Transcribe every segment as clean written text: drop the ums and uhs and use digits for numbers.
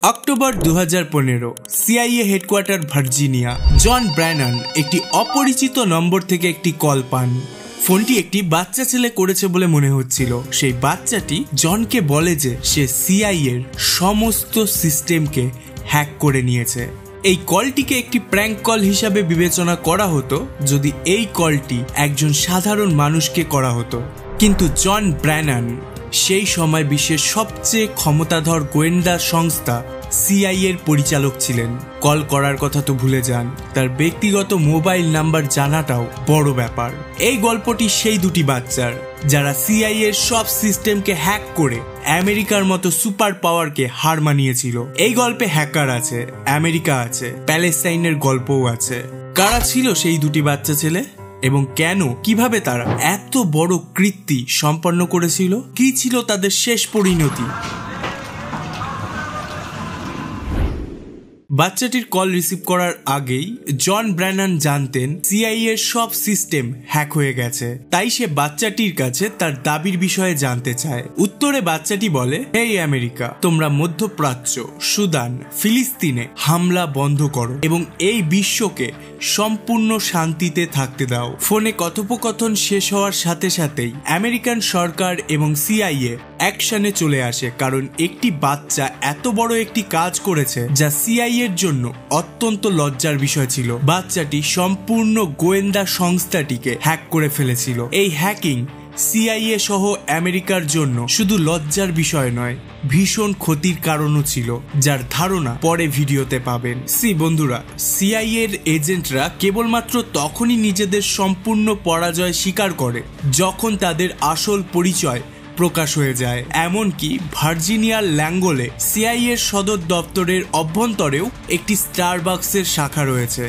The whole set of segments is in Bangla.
October 2015 CIA headquarter Virginia. John Brennan একটি অপরিচিত নম্বর থেকে একটি কল পান। ফোনটি একটি বাচ্চা ছেলে করেছে বলে মনে হচ্ছিল। সেই বাচ্চাটি জনকে বলে যে সে সিআইএর সমস্ত সিস্টেমকে হ্যাক করে নিয়েছে। এই কলটিকে একটি প্র্যাঙ্ক কল হিসাবে বিবেচনা করা হতো যদি এই কলটি একজন সাধারণ মানুষকে করা হতো, কিন্তু জন ব্র্যানান সেই সময় বিশ্বের সবচেয়ে ক্ষমতাধর গোয়েন্দা সংস্থা সিআইএর পরিচালক ছিলেন। কল করার কথা তো ভুলে যান, তার ব্যক্তিগত মোবাইল নাম্বার জানাটাও বড় ব্যাপার। এই গল্পটি সেই দুটি বাচ্চার যারা সিআইএর সব সিস্টেমকে হ্যাক করে আমেরিকার মতো সুপার পাওয়ারকে হার মানিয়েছিল। এই গল্পে হ্যাকার আছে, আমেরিকা আছে, প্যালেস্টাইনের গল্পও আছে। কারা ছিল সেই দুটি বাচ্চা ছেলে এবং কেন, কিভাবে তারা এত বড় কৃত্যি সম্পন্ন করেছিল? কি ছিল তাদের শেষ পরিণতি? বাচ্চাটির কল রিসিভ করার আগেই জন ব্র্যানান জানতেন সিআইএ এর সব সিস্টেম হ্যাক হয়ে গেছে। তাই সে বাচ্চাটির কাছে তার দাবির বিষয়ে জানতে চায়। উত্তরে বাচ্চাটি বলে, এই আমেরিকা, তোমরা মধ্যপ্রাচ্য, সুদান, ফিলিস্তিনে হামলা বন্ধ করো এবং এই বিশ্বকে সম্পূর্ণ শান্তিতে থাকতে দাও। ফোনে কথোপকথন শেষ হওয়ার সাথে সাথেই আমেরিকান সরকার এবং সিআইএ অ্যাকশনে চলে আসে, কারণ একটি বাচ্চা এত বড় একটি কাজ করেছে যা সিআইএ এর জন্য অত্যন্ত লজ্জার বিষয় ছিল। বাচ্চাটি সম্পূর্ণ গোয়েন্দা সংস্থাটিকে হ্যাক করে ফেলেছিল। এই হ্যাকিং সিআইএ সহ আমেরিকার জন্য শুধু লজ্জার বিষয় নয়, ভীষণ ক্ষতির কারণও ছিল, যার ধারণা পরে ভিডিওতে পাবেন। বন্ধুরা, সিআইএ এর এজেন্টরা কেবলমাত্র তখনই নিজেদের সম্পূর্ণ পরাজয় স্বীকার করে যখন তাদের আসল পরিচয় প্রকাশ হয়ে যায়। এমনকি ভার্জিনিয়ার ল্যাঙ্গোলে সিআইএ এর সদর দপ্তরের অভ্যন্তরেও একটি স্টারবাকসের শাখা রয়েছে,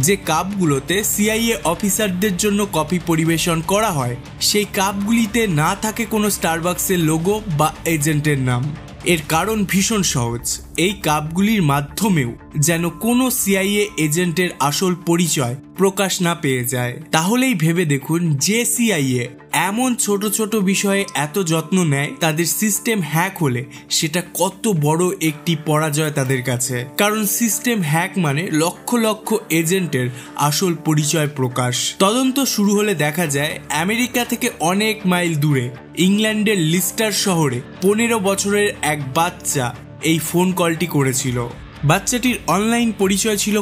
যে কাপগুলোতে সিআইএ অফিসারদের জন্য কফি পরিবেশন করা হয়। সেই কাপগুলিতে না থাকে কোনো স্টারবাকসের লোগো বা এজেন্টের নাম। এর কারণ ভীষণ সহজ, এই কাপগুলির মাধ্যমেও যেন কোনো সিআইএ এজেন্টের আসল পরিচয় প্রকাশ না পেয়ে যায়। তাহলেই ভেবে দেখুন, যে সিআইএ এমন ছোট ছোট বিষয়ে এত যত্ন নেয়, তাদের সিস্টেম হ্যাক হলে সেটা কত বড় একটি পরাজয় তাদের কাছে। কারণ সিস্টেম হ্যাক মানে লক্ষ লক্ষ এজেন্টের আসল পরিচয় প্রকাশ। তদন্ত শুরু হলে দেখা যায় আমেরিকা থেকে অনেক মাইল দূরে ইংল্যান্ডের লিস্টার শহরে 15 বছরের এক বাচ্চা এই ফোন কলটি করেছিল। বাচ্চাটির অনলাইন পরিচয় ছিল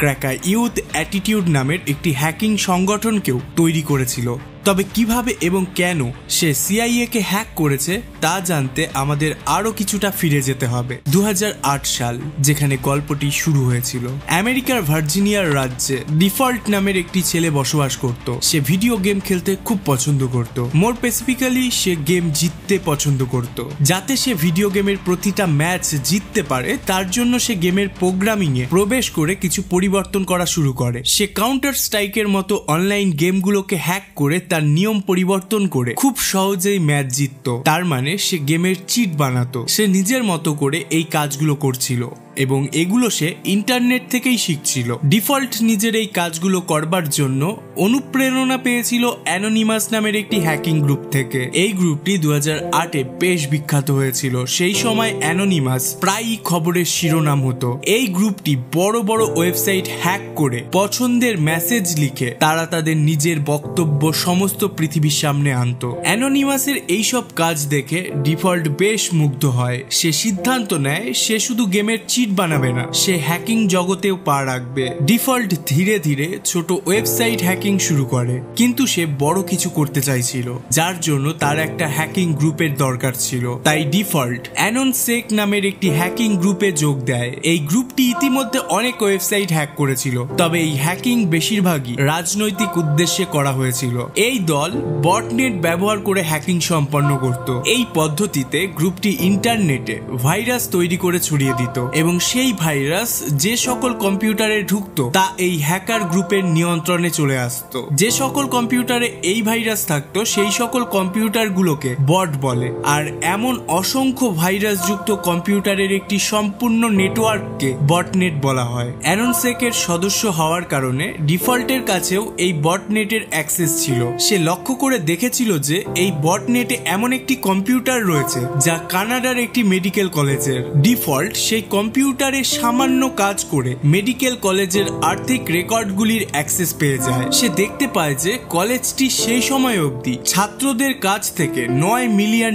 ক্র্যাকা ইউথ অ্যাটিটিউড নামের একটি হ্যাকিং সংগঠনকেও তৈরি করেছিল। তবে কিভাবে এবং কেন সে সিআইএ কে হ্যাক করেছে তা জানতে আমাদের আরো কিছুটা ফিরে যেতে হবে। 2008 সাল, যেখানে গল্পটি শুরু হয়েছিল। আমেরিকার ভার্জিনিয়ার রাজ্যে ডিফল্ট নামের একটি ছেলে বসবাস করত। সে ভিডিও গেম খেলতে খুব পছন্দ করত। মোর স্পেসিফিক্যালি সে গেম জিততে পছন্দ করত। যাতে সে ভিডিও গেমের প্রতিটা ম্যাচ জিততে পারে, তার জন্য সে গেমের প্রোগ্রামিং এ প্রবেশ করে কিছু পরিবর্তন করা শুরু করে। সে কাউন্টার স্ট্রাইকের মতো অনলাইন গেমগুলোকে হ্যাক করে তার নিয়ম পরিবর্তন করে খুব সহজেই ম্যাচ জিতত। তার মানে সে গেমের চিট বানাতো। সে নিজের মতো করে এই কাজগুলো করছিল এবং এগুলো সে ইন্টারনেট থেকেই শিখছিল। ডিফল্ট নিজের এই কাজগুলো করবার জন্য অনুপ্রেরণা পেয়েছিল অ্যানোনিমাস নামের একটি হ্যাকিং গ্রুপ থেকে। এই গ্রুপটি 2008-এ বেশ বিখ্যাত হয়েছিল। সেই সময় অ্যানোনিমাস প্রায়ই খবরের শিরোনাম হতো। এই গ্রুপটি বড় বড় ওয়েবসাইট হ্যাক করে পছন্দের মেসেজ লিখে তারা তাদের নিজের বক্তব্য সমস্ত পৃথিবীর সামনে আনতো। অ্যানোনিমাসের এইসব কাজ দেখে ডিফল্ট বেশ মুগ্ধ হয়। সে সিদ্ধান্ত নেয় সে শুধু গেমের চিট বানাবে না, সে হ্যাকিং জগতেও পা রাখবে। ডিফল্ট ধীরে ধীরে ছোট ওয়েবসাইট হ্যাকিং শুরু করে, কিন্তু সে বড় কিছু করতে চাইছিল, যার জন্য তার একটা হ্যাকিং গ্রুপের দরকার ছিল। তাই ডিফল্ট অ্যানোনসেক নামের একটি হ্যাকিং গ্রুপে যোগ দেয়। এই গ্রুপটি ইতিমধ্যে অনেক ওয়েবসাইট হ্যাক করেছিল, তবে এই হ্যাকিং বেশিরভাগই রাজনৈতিক উদ্দেশ্যে করা হয়েছিল। এই দল বটনেট ব্যবহার করে হ্যাকিং সম্পন্ন করত। এই পদ্ধতিতে গ্রুপটি ইন্টারনেটে ভাইরাস তৈরি করে ছড়িয়ে দিত এবং এবং সেই ভাইরাস যে সকল কম্পিউটারে ঢুকতো তা এই হ্যাকার গ্রুপের নিয়ন্ত্রণে চলে আসতো। যে সকল কম্পিউটারে এই ভাইরাস থাকতো সেই সকল কম্পিউটারগুলোকে বট বলে, আর এমন অসংখ্য ভাইরাস যুক্ত কম্পিউটারের একটি সম্পূর্ণ নেটওয়ার্ককে বটনেট বলা হয়। অ্যাননসেকের সদস্য হওয়ার কারণে ডিফল্টের কাছেও এই বটনেটের অ্যাক্সেস ছিল। সে লক্ষ্য করে দেখেছিল যে এই বটনেটে এমন একটি কম্পিউটার রয়েছে যা কানাডার একটি মেডিকেল কলেজের। ডিফল্ট সেই কম্পিউটারে সামান্য কাজ করে মেডিকেল কলেজের আর্থিক রেকর্ডগুলির অ্যাক্সেস পেয়ে যায়। সে দেখতে পায় যে কলেজটি সেই সময় অবধি ছাত্রদের কাছ থেকে $9 মিলিয়ন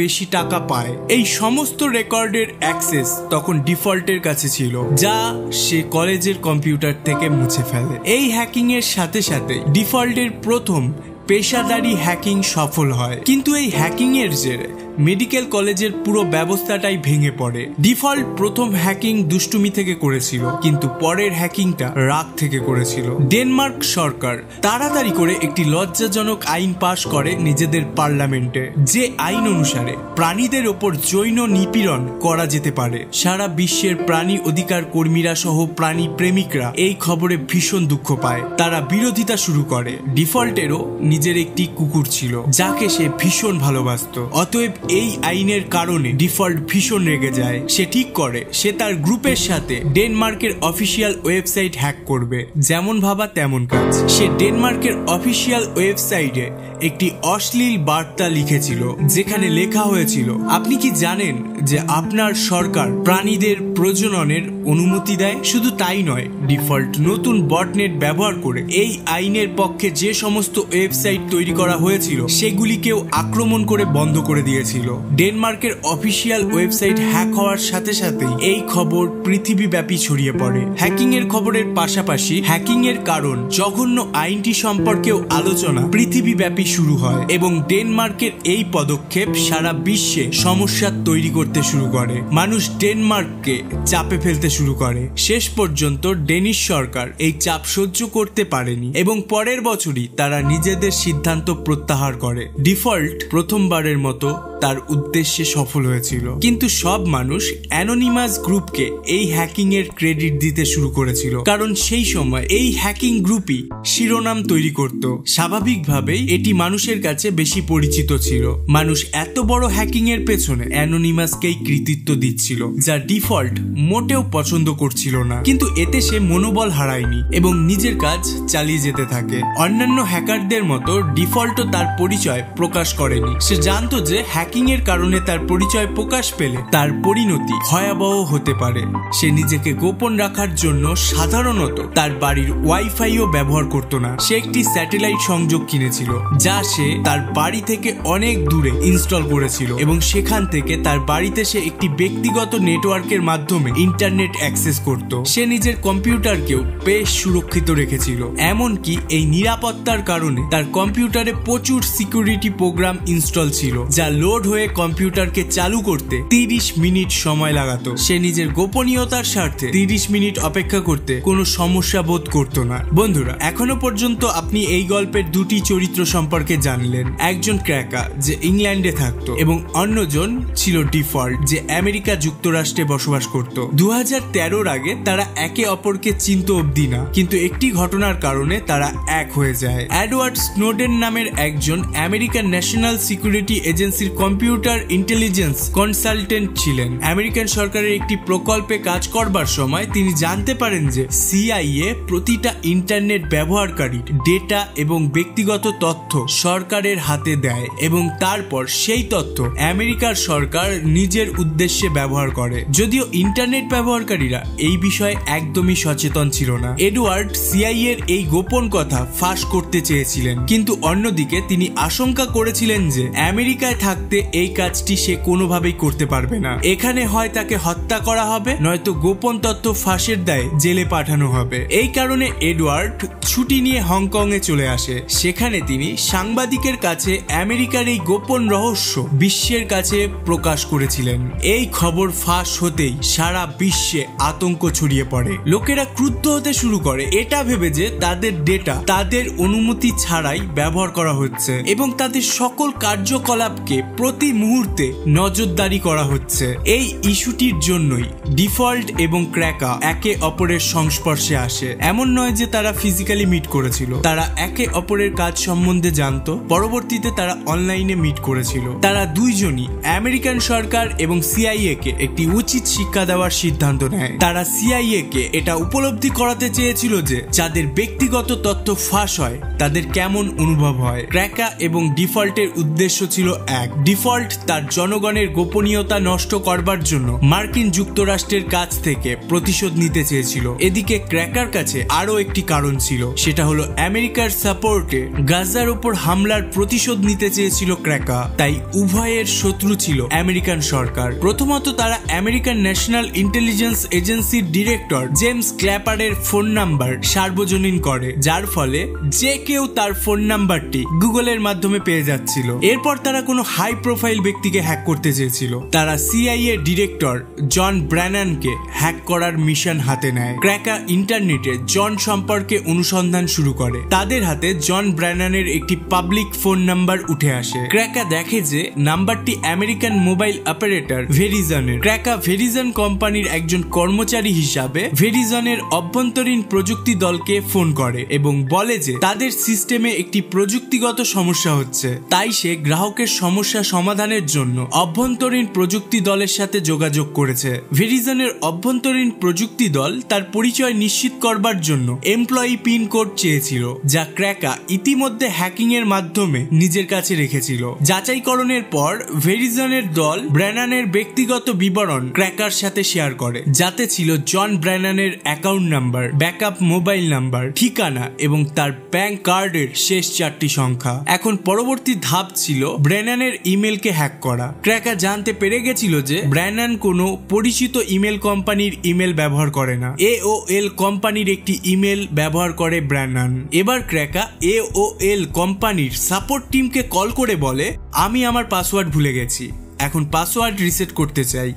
বেশি টাকা পায়। এই সমস্ত রেকর্ডের অ্যাক্সেস তখন ডিফল্টের কাছে ছিল, যা সে কলেজের কম্পিউটার থেকে মুছে ফেলে। এই হ্যাকিং এর সাথে সাথে ডিফল্টের প্রথম পেশাদারি হ্যাকিং সফল হয়, কিন্তু এই হ্যাকিং এর জেরে মেডিকেল কলেজের পুরো ব্যবস্থাটাই ভেঙে পড়ে। ডিফল্ট প্রথম হ্যাকিং দুষ্টুমি থেকে করেছিল, কিন্তু পরের হ্যাকিংটা রাগ থেকে করেছিল। ডেনমার্ক সরকার তাড়াতাড়ি করে একটি লজ্জাজনক আইন পাশ করে নিজেদের পার্লামেন্টে, যে আইন অনুসারে প্রাণীদের ওপর যৌন নিপীড়ন করা যেতে পারে। সারা বিশ্বের প্রাণী অধিকার কর্মীরা সহ প্রাণী প্রেমিকরা এই খবরে ভীষণ দুঃখ পায়। তারা বিরোধিতা শুরু করে। ডিফল্টেরও নিজের একটি কুকুর ছিল যাকে সে ভীষণ ভালোবাসত। অতএব এই আইনের কারণে ডিফল্ট ভীষণ রেগে যায়। সে ঠিক করে সে তার গ্রুপের সাথে ডেনমার্কের অফিসিয়াল ওয়েবসাইট হ্যাক করবে। যেমন ভাবা তেমন কাজ। সে ডেনমার্কের অফিসিয়াল ওয়েবসাইটে একটি অশ্লীল বার্তা লিখেছিল, যেখানে লেখা হয়েছিল, আপনি কি জানেন যে আপনার সরকার প্রাণীদের প্রজননের অনুমতি দেয়? শুধু তাই নয়, ডিফল্ট নতুন বটনেট ব্যবহার করে এই আইনের পক্ষে যে সমস্ত ওয়েবসাইট তৈরি করা হয়েছিল সেগুলিকেও আক্রমণ করে বন্ধ করে দিয়েছিল। ডেনমার্কের অফিসিয়াল ওয়েবসাইট হ্যাক হওয়ার সাথে সাথেই এই খবর পৃথিবীব্যাপী ছড়িয়ে পড়ে। হ্যাকিং এর খবরের পাশাপাশি হ্যাকিং এর কারণ জঘন্য আইনটি সম্পর্কেও আলোচনা পৃথিবীব্যাপী শুরু হয়, এবং ডেনমার্কের এই পদক্ষেপ সারা বিশ্বে সমস্যা তৈরি করতে শুরু করে। মানুষ ডেনমার্ককে চাপে ফেলতে শুরু করে। শেষ পর্যন্ত ডেনিশ সরকার এই চাপ সহ্য করতে পারেনি এবং পরের বছরই তারা নিজেদের সিদ্ধান্ত প্রত্যাহার করে। ডিফল্ট প্রথমবারের মতো তার উদ্দেশ্যে সফল হয়েছিল, কিন্তু সব মানুষ অ্যানোনিমাস গ্রুপকে এই হ্যাকিং এর ক্রেডিট দিতে শুরু করেছিল, কারণ সেই সময় এই হ্যাকিং গ্রুপই শিরোনাম তৈরি করত। স্বাভাবিকভাবেই এটি মানুষের কাছে বেশি পরিচিত ছিল। মানুষ এত বড় হ্যাকিং এর পেছনে অ্যানোনিমাসকেই কৃতিত্ব দিচ্ছিল, যা ডিফল্ট মোটেও পছন্দ করছিল না। কিন্তু এতে সে মনোবল হারায়নি এবং নিজের কাজ চালিয়ে যেতে থাকে। অন্যান্য হ্যাকারদের মতো ডিফল্টও তার পরিচয় প্রকাশ করেনি। সে জানতো যে হ্যাকিং এর কারণে তার পরিচয় প্রকাশ পেলে তার পরিণতি ভয়াবহ হতে পারে। সে নিজেকে গোপন রাখার জন্য সাধারণত তার বাড়ির ওয়াইফাইও ব্যবহার করত না। সে একটি স্যাটেলাইট সংযোগ কিনেছিল, যা সে তার বাড়ি থেকে অনেক দূরে ইনস্টল করেছিল, এবং সেখান থেকে তার বাড়িতে সে একটি ব্যক্তিগত নেটওয়ার্কের মাধ্যমে ইন্টারনেট অ্যাক্সেস করত। সে নিজের কম্পিউটারকেও বেশ সুরক্ষিত রেখেছিল, এমনকি এই নিরাপত্তার কারণে তার কম্পিউটারে প্রচুর সিকিউরিটি প্রোগ্রাম ইনস্টল ছিল, যা লোড হয়ে কম্পিউটারকে চালু করতে 30 মিনিট সময় লাগাতো। সে নিজের গোপনীয়তার স্বার্থে 30 মিনিট অপেক্ষা করতে কোনো সমস্যা বোধ করতো না। বন্ধুরা, এখনো পর্যন্ত আপনি এই গল্পের দুটি চরিত্র সম্পর্কে জানলেন। একজন ক্র্যাকার যে ইংল্যান্ডে থাকতো এবং অন্যজন ছিল ডিফল্ট যে আমেরিকা যুক্তরাষ্ট্রে বসবাস করত। 2013 আগে তারা একে অপরকে চিনতো অবধি না, কিন্তু একটি ঘটনার কারণে তারা এক হয়ে যায়। এডওয়ার্ড স্নোডেন নামের একজন আমেরিকান ন্যাশনাল সিকিউরিটি এজেন্সির কম্পিউটার ইন্টেলিজেন্স কনসালটেন্ট ছিলেন। আমেরিকান সরকারের একটি প্রকল্পে কাজ করবার সময় তিনি জানতে পারেন যে সিআইএ প্রতিটা ইন্টারনেট ব্যবহারকারী ডেটা এবং ব্যক্তিগত তথ্য সরকারের হাতে দেয়, এবং তারপর সেই তথ্য আমেরিকার সরকার নিজের উদ্দেশ্যে ব্যবহার করে। যদিও ইন্টারনেট ব্যবহারকারীরা এই বিষয়ে একদমই সচেতন ছিল না। এডওয়ার্ড সিআইএ এর এই গোপন কথা ফাঁস করতে চেয়েছিলেন, কিন্তু অন্যদিকে তিনি আশঙ্কা করেছিলেন যে আমেরিকায় থাকতে এই কাজটি সে কোনোভাবেই করতে পারবে না। এখানে হয় তাকে হত্যা করা হবে, নয়তো গোপন তথ্য ফাঁসের দায়ে জেলে পাঠানো হবে। এই কারণে এডওয়ার্ড ছুটি নিয়ে হংকং এ চলে আসে। সেখানে তিনি সাংবাদিকের কাছে আমেরিকার এই গোপন রহস্য বিশ্বের কাছে প্রকাশ করেছিলেন। এই খবর ফাঁস হতেই সারা বিশ্বে আতঙ্ক ছড়িয়ে পড়ে। লোকেরা ক্রুদ্ধ হতে শুরু করে, এটা ভেবে যে তাদের ডেটা তাদের অনুমতি ছাড়াই ব্যবহার করা হচ্ছে এবং তাদের সকল কার্যকলাপকে প্রতি মুহূর্তে নজরদারি করা হচ্ছে। এই ইস্যুটির জন্যই ডিফল্ট এবং ক্র্যাকা একে অপরের সংস্পর্শে আসে। এমন নয় যে তারা ফিজিক্যালি মিট করেছিল, তারা একে অপরের কাজ সম্বন্ধে জানতো। পরবর্তীতে তারা অনলাইনে মিট করেছিল। তারা দুইজনই আমেরিকান সরকার এবং সিআইএ কে একটি উচিত শিক্ষা দেওয়ার সিদ্ধান্ত নেয়। তারা সিআইএ কে এটা উপলব্ধি করাতে চেয়েছিল যে যাদের ব্যক্তিগত তথ্য ফাঁস হয় তাদের কেমন অনুভব হয়। ক্র্যাকা এবং ডিফল্টের উদ্দেশ্য ছিল এক। ডিফল্ট তার জনগণের গোপনীয়তা নষ্ট করবার জন্য মার্কিন যুক্তরাষ্ট্রের কাছ থেকে প্রতিশোধ নিতে চেয়েছিল। এদিকে ক্র্যাকার কাছে আরো একটি কারণ ছিল, সেটা হলো আমেরিকার সাপোর্টে গাজার উপর হামলার প্রতিশোধ নিতে চেয়েছিল ক্র্যাকা। তাই উভয়ের শত্রু ছিল আমেরিকান সরকার। প্রথমত তারা আমেরিকান ন্যাশনাল ইন্টেলিজেন্স এজেন্সির ডিরেক্টর জেমস ক্ল্যাপারের ফোন নাম্বার সার্বজনীন করে, যার ফলে যে কেউ তার ফোন নাম্বারটি গুগলের মাধ্যমে পেয়ে যাচ্ছিল। এরপর তারা কোনো হাই প্রোফাইল ব্যক্তিকে হ্যাক করতে চেয়েছিল। তারা সিআইএ ডিরেক্টর জন ব্র্যানানকে হ্যাক করার মিশন হাতে নেয়। ক্র্যাকা ইন্টারনেটে জন সম্পর্কে অনুসন্ধান শুরু করে। তাদের হাতে জন ব্র্যানানের একটি পাবলিক ফোন নাম্বার উঠে আসে। ক্র্যাকা দেখে যে নাম্বারটি আমেরিকান মোবাইল অপারেটর ভেরিজনের। ক্র্যাকা ভেরিজন কোম্পানির একজন কর্মচারী হিসাবে ভেরিজনের অভ্যন্তরীণ প্রযুক্তি দলকে ফোন করে এবং বলে যে তাদের সিস্টেমে একটি প্রযুক্তিগত সমস্যা হচ্ছে। তাই সে গ্রাহকের সমস্যা সমাধানের জন্য অভ্যন্তরীণ প্রযুক্তি দলের সাথে যোগাযোগ করেছে। ভেরিজনের অভ্যন্তরীণ প্রযুক্তি দল তার পরিচয় নিশ্চিত করবার জন্য এমপ্লয়ি পিন কোড চেয়েছিল, যা ক্র্যাকা ইতিমধ্যে হ্যাকিং এর মাধ্যমে নিজের কাছে রেখেছিল। যাচাইকরণের পর ভেরিজনের দল ব্র্যানানের ব্যক্তিগত বিবরণ ক্র্যাকার সাথে শেয়ার করে, যাতে ছিল জন ব্র্যানানের account number, backup mobile number, ঠিকানা এবং তার ব্যাংক কার্ডের শেষ 4টি সংখ্যা। এখন পরবর্তী ধাপ ছিল ব্র্যানানের ইমেলকে হ্যাক করা। ক্র্যাকা জানতে পেরে গেছিল যে ব্র্যানান কোনো পরিচিত ইমেল কোম্পানির ইমেল ব্যবহার করে না। AOL কোম্পানির একটি ইমেল ব্যবহার করে ব্র্যানান। এবার ক্র্যাকা AOL কোম্পানির সাপোর্ট টিমকে কল করে বলে, আমি আমার পাসওয়ার্ড ভুলে গেছি, এখন পাসওয়ার্ড রিসেট করতে চাই।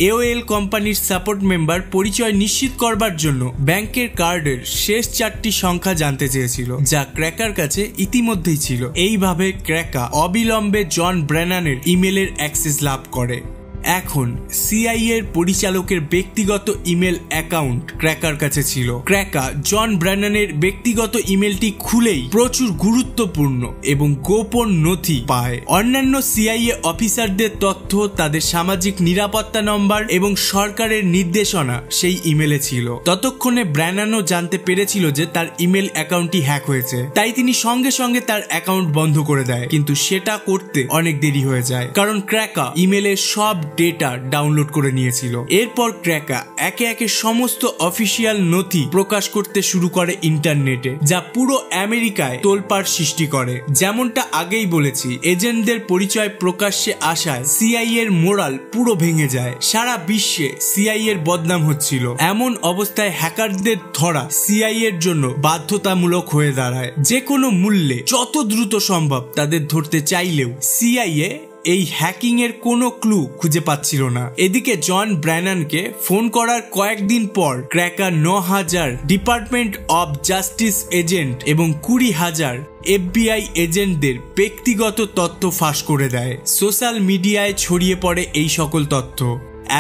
AOL কোম্পানির সাপোর্ট মেম্বার পরিচয় নিশ্চিত করবার জন্য ব্যাংকের কার্ডের শেষ 4টি সংখ্যা জানতে চেয়েছিল, যা ক্র্যাকার কাছে ইতিমধ্যেই ছিল। এইভাবে ক্র্যাকা অবিলম্বে জন ব্র্যানানের ইমেলের অ্যাক্সেস লাভ করে। এখন সিআইএ এর পরিচালকের ব্যক্তিগত ইমেল অ্যাকাউন্ট ক্র্যাকার কাছে ছিল। ক্র্যাকা জন ব্র্যানানের ব্যক্তিগত ইমেলটি খুলেই প্রচুর গুরুত্বপূর্ণ এবং গোপন নথি পায়। অন্যান্য সিআইএ অফিসারদের তথ্য, তাদের সামাজিক নিরাপত্তা নম্বর এবং সরকারের নির্দেশনা সেই ইমেলে ছিল। ততক্ষণে ব্র্যানানও জানতে পেরেছিল যে তার ইমেল অ্যাকাউন্টটি হ্যাক হয়েছে, তাই তিনি সঙ্গে সঙ্গে তার অ্যাকাউন্ট বন্ধ করে দেয়। কিন্তু সেটা করতে অনেক দেরি হয়ে যায়, কারণ ক্র্যাকা ইমেলের সব ডেটা ডাউনলোড করে নিয়েছিল। এরপর ক্র্যাকা একে একে সমস্ত অফিসিয়াল নথি প্রকাশ করতে শুরু করে ইন্টারনেটে, যা পুরো আমেরিকায় তোলপাড় সৃষ্টি করে। যেমনটা আগেই বলেছি, এজেন্টদের পরিচয় প্রকাশ্যে আসায় সিআইএ এর মোরাল পুরো ভেঙে যায়। সারা বিশ্বে সিআইএ এর বদনাম হচ্ছিল। এমন অবস্থায় হ্যাকারদের ধরা সিআইএ এর জন্য বাধ্যতামূলক হয়ে দাঁড়ায়। যে কোনো মূল্যে যত দ্রুত সম্ভব তাদের ধরতে চাইলেও সিআইএ এই হ্যাকিং এর কোনো ক্লু খুঁজে পাচ্ছিল না। এদিকে জন ব্র্যানানকে ফোন করার কয়েকদিন পর ক্র্যাকা 9,000 ডিপার্টমেন্ট অব জাস্টিস এজেন্ট এবং 20,000 FBI এজেন্টদের ব্যক্তিগত তথ্য ফাঁস করে দেয়। সোশ্যাল মিডিয়ায় ছড়িয়ে পড়ে এই সকল তথ্য।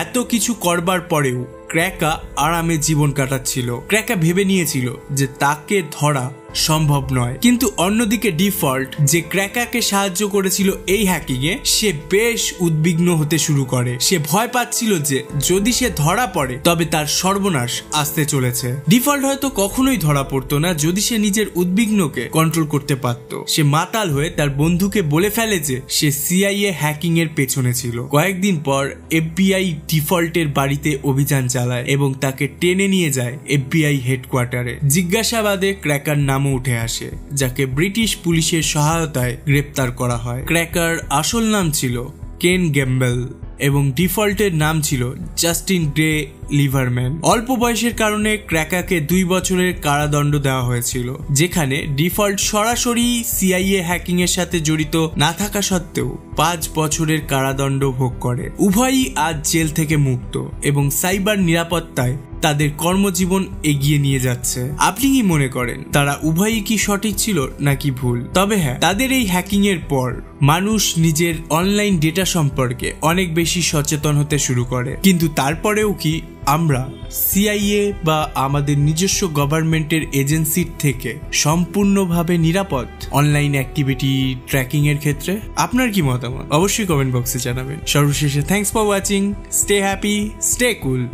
এত কিছু করবার পরেও ক্র্যাকা আরামে জীবন কাটাচ্ছিল। ক্র্যাকা ভেবে নিয়েছিল যে তাকে ধরা সম্ভব নয়, কিন্তু অন্যদিকে ডিফল্ট, যে ক্র্যাকাকে সাহায্য করেছিল এই হ্যাকিং এ, সে বেশ উদ্বিগ্ন হতে শুরু করে। সে ভয় পাচ্ছিল যে যদি সে ধরা পড়ে তবে তার সর্বনাশ আসতে চলেছে। ডিফল্ট হয়তো কখনোই ধরা পড়তো না যদি সে নিজের উদ্বিগ্নকে কন্ট্রোল করতে পারত। সে মাতাল হয়ে তার বন্ধুকে বলে ফেলে যে সে সিআইএ হ্যাকিং এর পেছনে ছিল। কয়েকদিন পর FBI ডিফল্টের বাড়িতে অভিযান চালায় এবং তাকে টেনে নিয়ে যায় FBI হেডকোয়ার্টারে। জিজ্ঞাসাবাদে ক্র্যাকার নামও উঠে আসে, যাকে ব্রিটিশ পুলিশের সহায়তায় গ্রেপ্তার করা হয়। ক্র্যাকার আসল নাম ছিল কেন গ্যাম্বেল এবং ডিফল্টের নাম ছিল জাস্টিন গ্রে লিভারম্যান। অল্প বয়সের কারণে ক্র্যাকাকে 2 বছরের কারাদণ্ড দেওয়া হয়েছিল, যেখানে ডিফল্ট সরাসরি সিআইএ হ্যাকিং এর সাথে জড়িত না থাকা সত্ত্বেও 5 বছরের কারাদণ্ড ভোগ করে। উভয়ই আজ জেল থেকে মুক্ত এবং সাইবার নিরাপত্তায় তাদের কর্মজীবন এগিয়ে নিয়ে যাচ্ছে। আপনি কি মনে করেন তারা উভয়ই কি সঠিক ছিল নাকি ভুল? তবে হ্যাঁ, তাদের এই হ্যাকিং এর পর মানুষ নিজের অনলাইন ডেটা সম্পর্কে অনেক বেশি সচেতন হতে শুরু করে। কিন্তু তারপরেও কি আমরা সিআইএ বা আমাদের নিজস্ব গভর্নমেন্টের এজেন্সির থেকে সম্পূর্ণভাবে নিরাপদ অনলাইন অ্যাক্টিভিটি ট্র্যাকিং এর ক্ষেত্রে? আপনার কি মতামত অবশ্যই কমেন্ট বক্সে জানাবেন। সর্বশেষে thanks for watching, stay happy, stay cool.